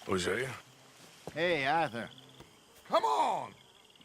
Hosea? Hey, Arthur. Come on!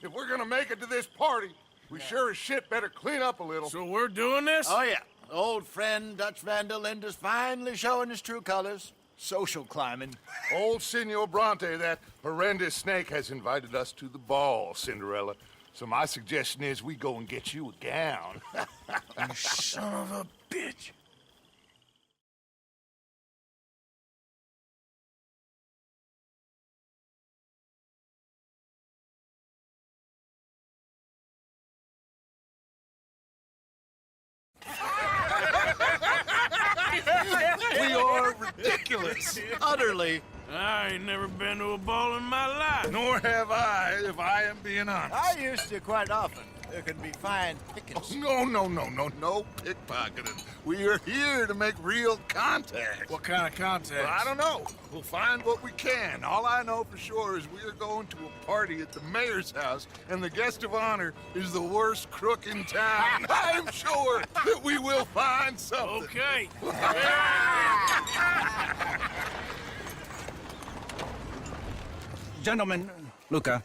If we're gonna make it to this party, we sure as shit better clean up a little. So we're doing this? Oh, yeah. Old friend Dutch Van der Linde's finally showing his true colors. Social climbing. Old Senor Bronte, that horrendous snake, has invited us to the ball, Cinderella. So my suggestion is we go and get you a gown. You son of a bitch. We are ridiculous. Utterly. I ain't never been to a ball in my life. Nor have I, if I am being honest. I used to quite often. There can be fine pickings. No pickpocketing. We are here to make real contact. What kind of contact? Well, I don't know. We'll find what we can. All I know for sure is we are going to a party at the mayor's house, and the guest of honor is the worst crook in town. I'm sure that we will find something. Okay. Gentlemen, Luca,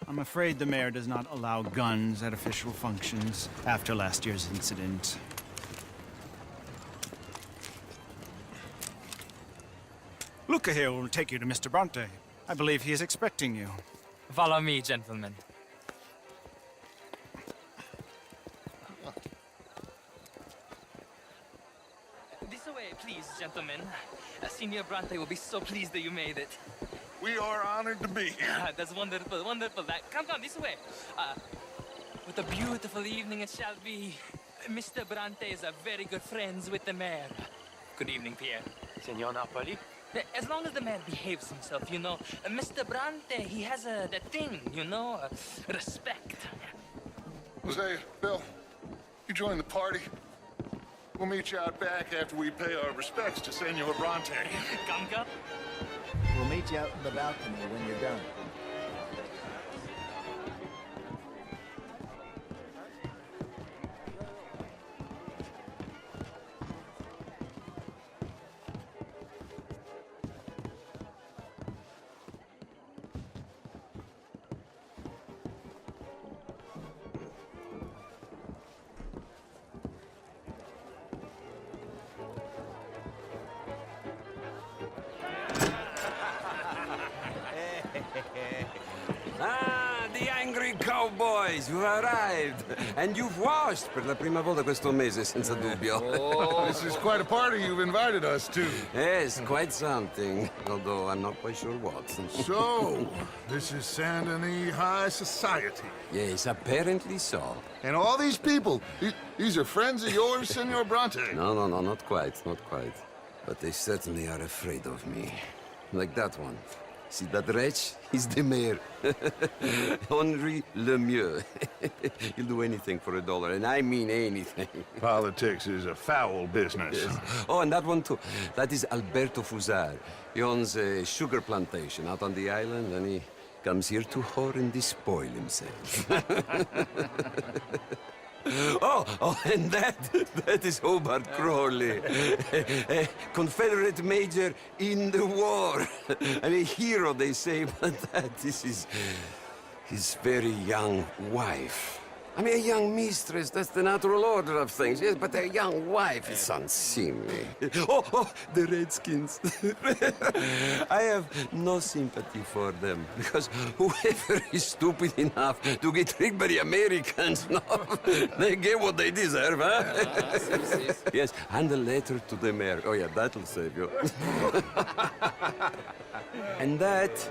I'm afraid the mayor does not allow guns at official functions after last year's incident. Luca here will take you to Mr. Bronte. I believe he is expecting you. Follow me, gentlemen. This way, please, gentlemen. Senior Bronte will be so pleased that you made it. We are honored to be here. That's wonderful, wonderful. Come, this way. What a beautiful evening it shall be. Mr. Bronte is a very good friends with the mayor. Good evening, Pierre. Signor Napoli? As long as the man behaves himself, you know. Mr. Bronte, he has that thing, you know, respect. Hosea, Bill, you join the party. We'll meet you out back after we pay our respects to Senor Bronte. Come. We'll meet you out in the balcony when you're done. Ah, the angry cowboys, you've arrived. And you've washed per la prima volta questo mese, senza dubbio. This is quite a party you've invited us to. Yes, quite something. Although I'm not quite sure what. So, this is Saint Denis High Society. Yes, apparently so. And all these people, these are friends of yours, Senor Bronte? No, not quite, not quite. But they certainly are afraid of me. Like that one. See that wretch? He's the mayor. Henri Lemieux. He'll do anything for $1, and I mean anything. Politics is a foul business. Yes. Oh, and that one too. That is Alberto Fusar. He owns a sugar plantation out on the island, and he comes here to whore and despoil himself. Oh, and that is Hobart Crawley, a Confederate major in the war. I mean, hero, they say, but that is his very young wife. I mean, a young mistress, that's the natural order of things, yes, but a young wife, it's unseemly. Oh, the Redskins. I have no sympathy for them, because whoever is stupid enough to get tricked by the Americans, no, they get what they deserve, huh? Yes, and a letter to the mayor. Oh, yeah, that'll save you. And that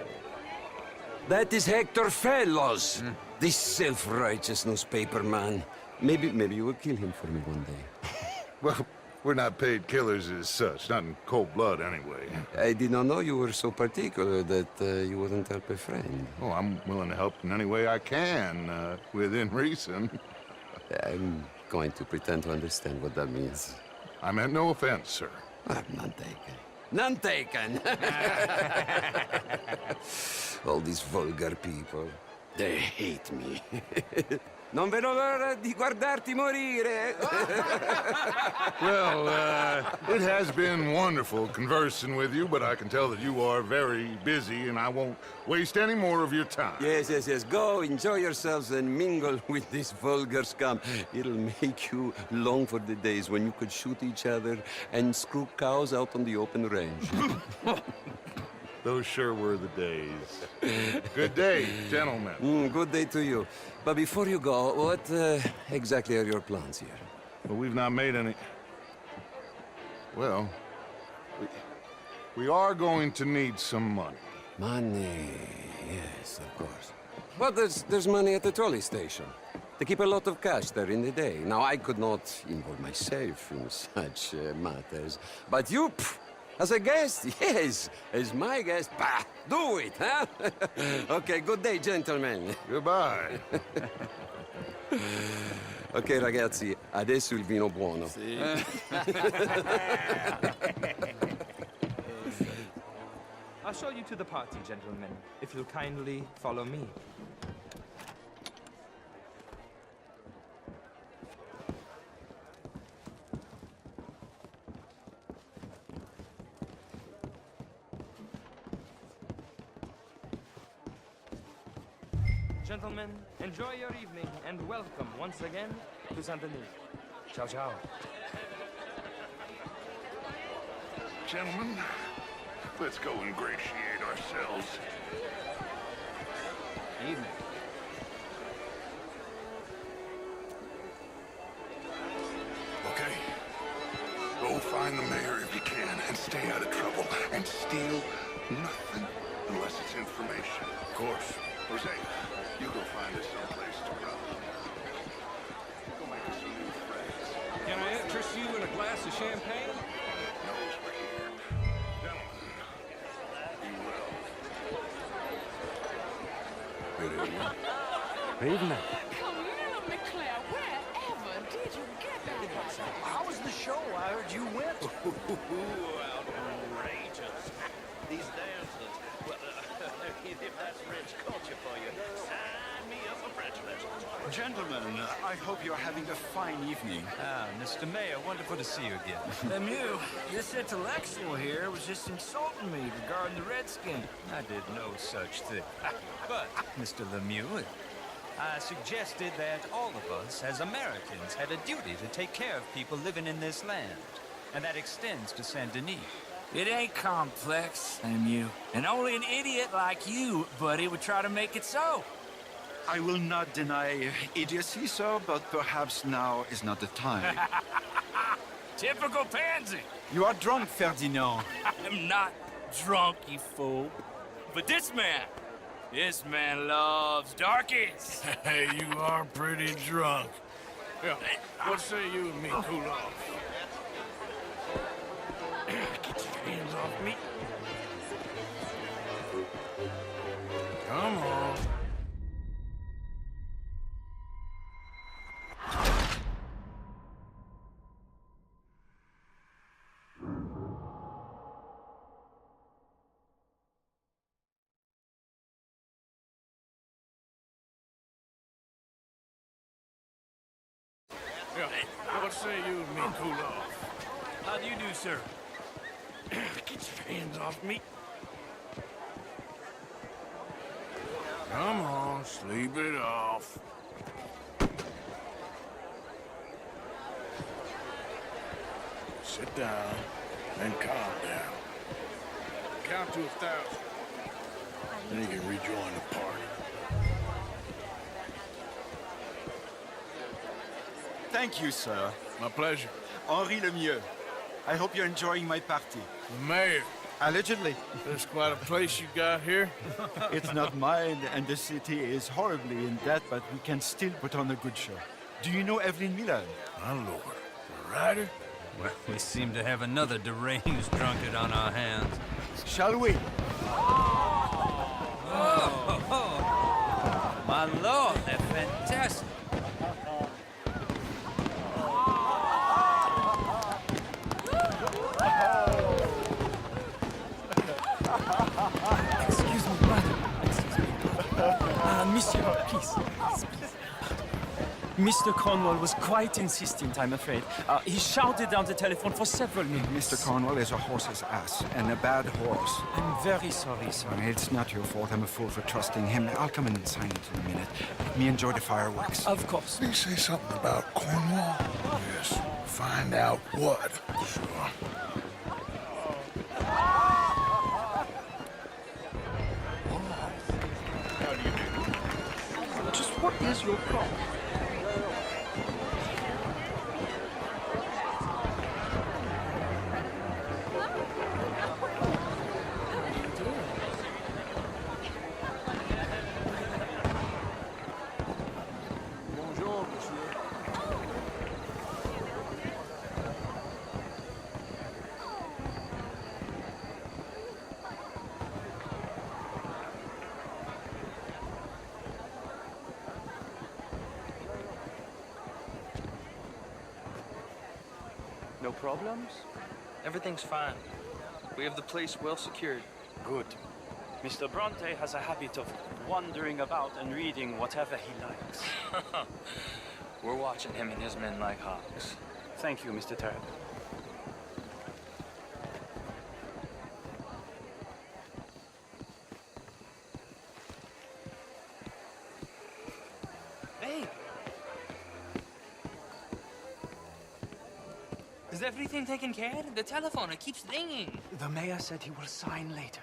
is Hector Fellows. This self-righteous newspaper man. Maybe you will kill him for me one day. Well, we're not paid killers as such, not in cold blood anyway. I did not know you were so particular that you wouldn't help a friend. Oh, I'm willing to help in any way I can, within reason. I'm going to pretend to understand what that means. I meant no offense, sir. None taken. None taken! All these vulgar people, they hate me. Non vedo l'ora di guardarti morire. Well, it has been wonderful conversing with you, but I can tell that you are very busy, and I won't waste any more of your time. Yes, yes, yes. Go, enjoy yourselves, and mingle with this vulgar scum. It'll make you long for the days when you could shoot each other and screw cows out on the open range. Those sure were the days. Good day, gentlemen. Good day to you. But before you go, what exactly are your plans here? Well, we've not made any... Well, we are going to need some money. Money, yes, of course. But there's money at the trolley station. They keep a lot of cash there in the day. Now, I could not involve myself in such matters. But you, as a guest, yes, as my guest, bah, do it, huh? Okay, good day, gentlemen. Goodbye. Ok, ragazzi, adesso il vino buono. I'll show you to the party, gentlemen, if you'll kindly follow me. Gentlemen, enjoy your evening and welcome once again to Saint Denis. Ciao, ciao. Gentlemen, let's go ingratiate ourselves. Evening. Okay? Go find the mayor if you can and stay out of trouble. And steal nothing unless it's information. Of course. Jose, you go find us someplace to run. Go make us some new friends. Can I interest you in a glass of champagne? Knows we're here. Gentlemen, be well. Good evening. Evening. Camille McClare, wherever did you get that? How was the show? I heard you went. Outrageous. These dancers, well, if that's French culture for you, sign me up for French lessons. Gentlemen, I hope you're having a fine evening. Ah, Mr. Mayor, wonderful to see you again. Lemieux, this intellectual here was just insulting me regarding the Redskin. I did no such thing. But, Mr. Lemieux, I suggested that all of us, as Americans, had a duty to take care of people living in this land. And that extends to Saint Denis. It ain't complex, Lemieux. And only an idiot like you, buddy, would try to make it so. I will not deny idiocy, sir, but perhaps now is not the time. Typical pansy. You are drunk, Ferdinand. I'm not drunk, you fool. But this man loves darkies. Hey, you are pretty drunk. Yeah, what say you and me cool off? Get your hands off me. Come on. Yeah, what say you and me cool off? How do you do, sir? Get your hands off me. Come on, sleep it off. Sit down and calm down. Count to 1,000. Then you can rejoin the party. Thank you, sir. My pleasure. Henri Lemieux. I hope you're enjoying my party. The mayor. Allegedly. There's quite a place you got here. It's not mine, and the city is horribly in debt, but we can still put on a good show. Do you know Evelyn Miller? My lord. The writer? Well, we seem to have another deranged drunkard on our hands. Shall we? My lord, they're fantastic. Excuse me, brother. Excuse me, brother. Monsieur, please. Mr. Cornwall was quite insistent, I'm afraid. He shouted down the telephone for several minutes. Mr. Cornwall is a horse's ass, and a bad horse. I'm very sorry, sir. It's not your fault. I'm a fool for trusting him. I'll come in and sign it in a minute. Let me enjoy the fireworks. Of course. Did he say something about Cornwall? Yes. Find out what. Sure. How do you do? Just what is your problem? Bonjour, monsieur. No problems? Everything's fine. We have the place well secured. Good. Mr. Bronte has a habit of wandering about and reading whatever he likes. We're watching him and his men like hawks. Thank you, Mr. Turk. Hey! Is everything taken care of? The telephone, it keeps ringing. The mayor said he will sign later.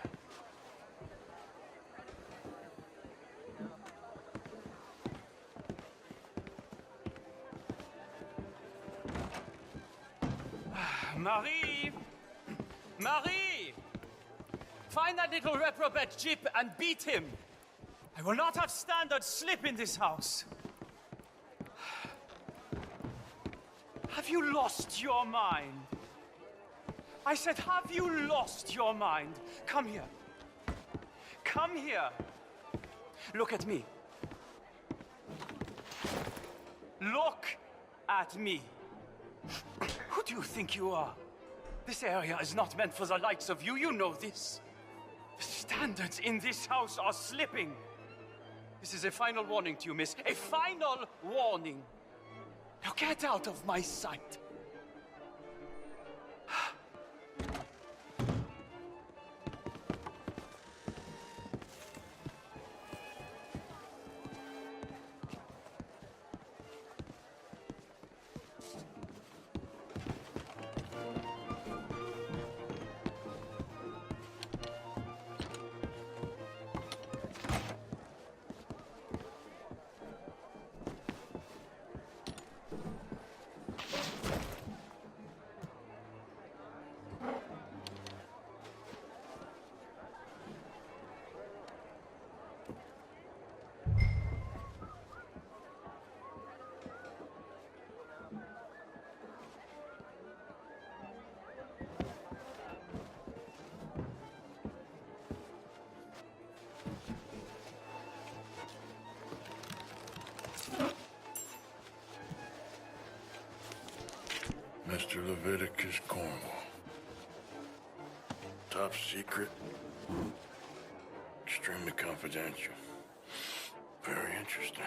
Marie! Marie! Find that little reprobate Jip and beat him. I will not have standard slip in this house. Have you lost your mind? I said, have you lost your mind? Come here. Come here. Look at me. Look at me. Who do you think you are? This area is not meant for the likes of you. You know this. The standards in this house are slipping. This is a final warning to you, miss. A final warning. Now get out of my sight. Mr. Leviticus Cornwall. Top secret. Extremely confidential. Very interesting.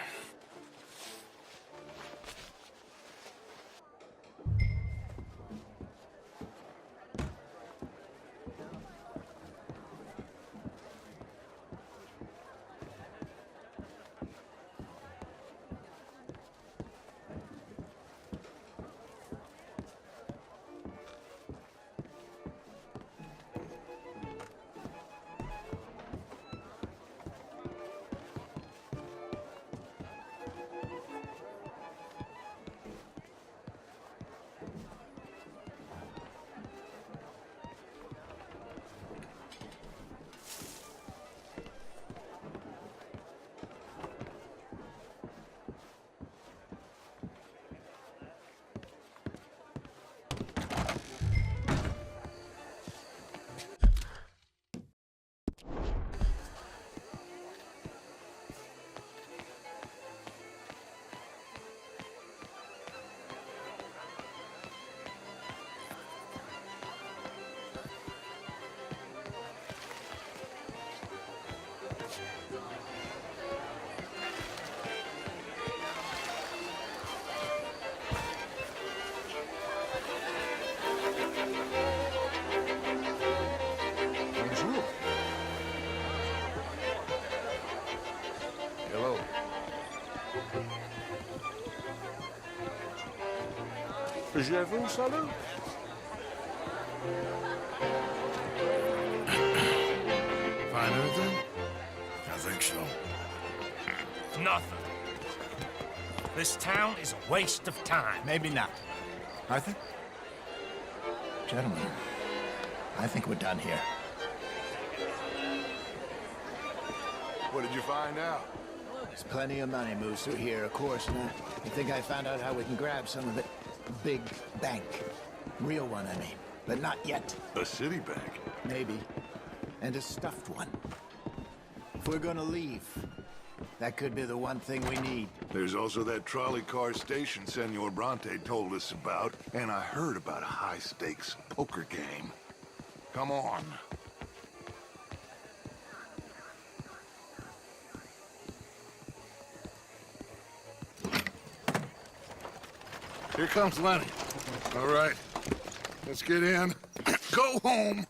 Je vous salute. Find anything? I think so. Nothing. This town is a waste of time. Maybe not. Arthur? Gentlemen, I think we're done here. What did you find out? There's plenty of money moves through here, of course, and I think I found out how we can grab some of it. Big bank. Real one, I mean. But not yet. A city bank? Maybe. And a stuffed one. If we're gonna leave, that could be the one thing we need. There's also that trolley car station Senor Bronte told us about, and I heard about a high-stakes poker game. Come on. Here comes Lenny. All right, let's get in. Go home.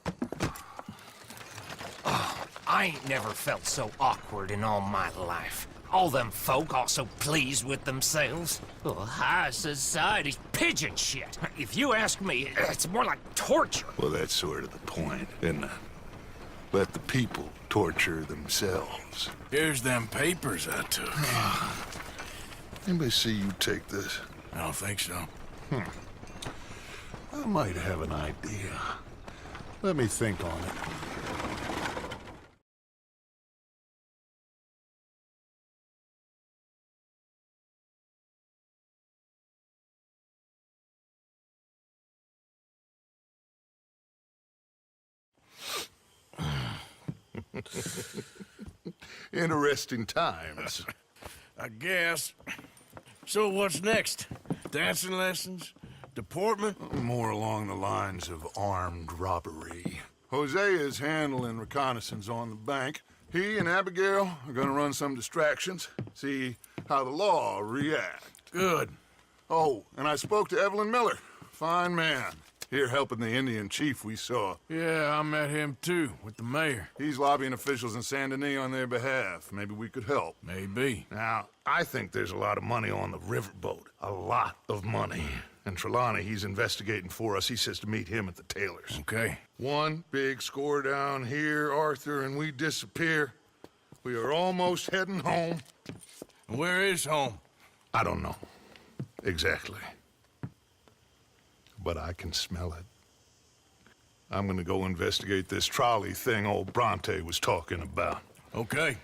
I ain't never felt so awkward in all my life. All them folk all so pleased with themselves. Oh, high society's pigeon shit. If you ask me, it's more like torture. Well, that's sort of the point, isn't it? Let the people torture themselves. Here's them papers I took. Anybody see you take this? I don't think so. I might have an idea. Let me think on it. Interesting times. I guess. So what's next? Dancing lessons? Deportment? More along the lines of armed robbery. Hosea is handling reconnaissance on the bank. He and Abigail are gonna run some distractions, see how the law react. Good. Oh, and I spoke to Evelyn Miller. Fine man. Here helping the Indian chief we saw. Yeah, I met him too, with the mayor. He's lobbying officials in Saint Denis on their behalf. Maybe we could help. Maybe. Now, I think there's a lot of money on the riverboat. A lot of money. And Trelawney, he's investigating for us. He says to meet him at the Taylor's. Okay. One big score down here, Arthur, and we disappear. We are almost heading home. Where is home? I don't know. Exactly. But I can smell it. I'm gonna go investigate this trolley thing old Bronte was talking about. Okay.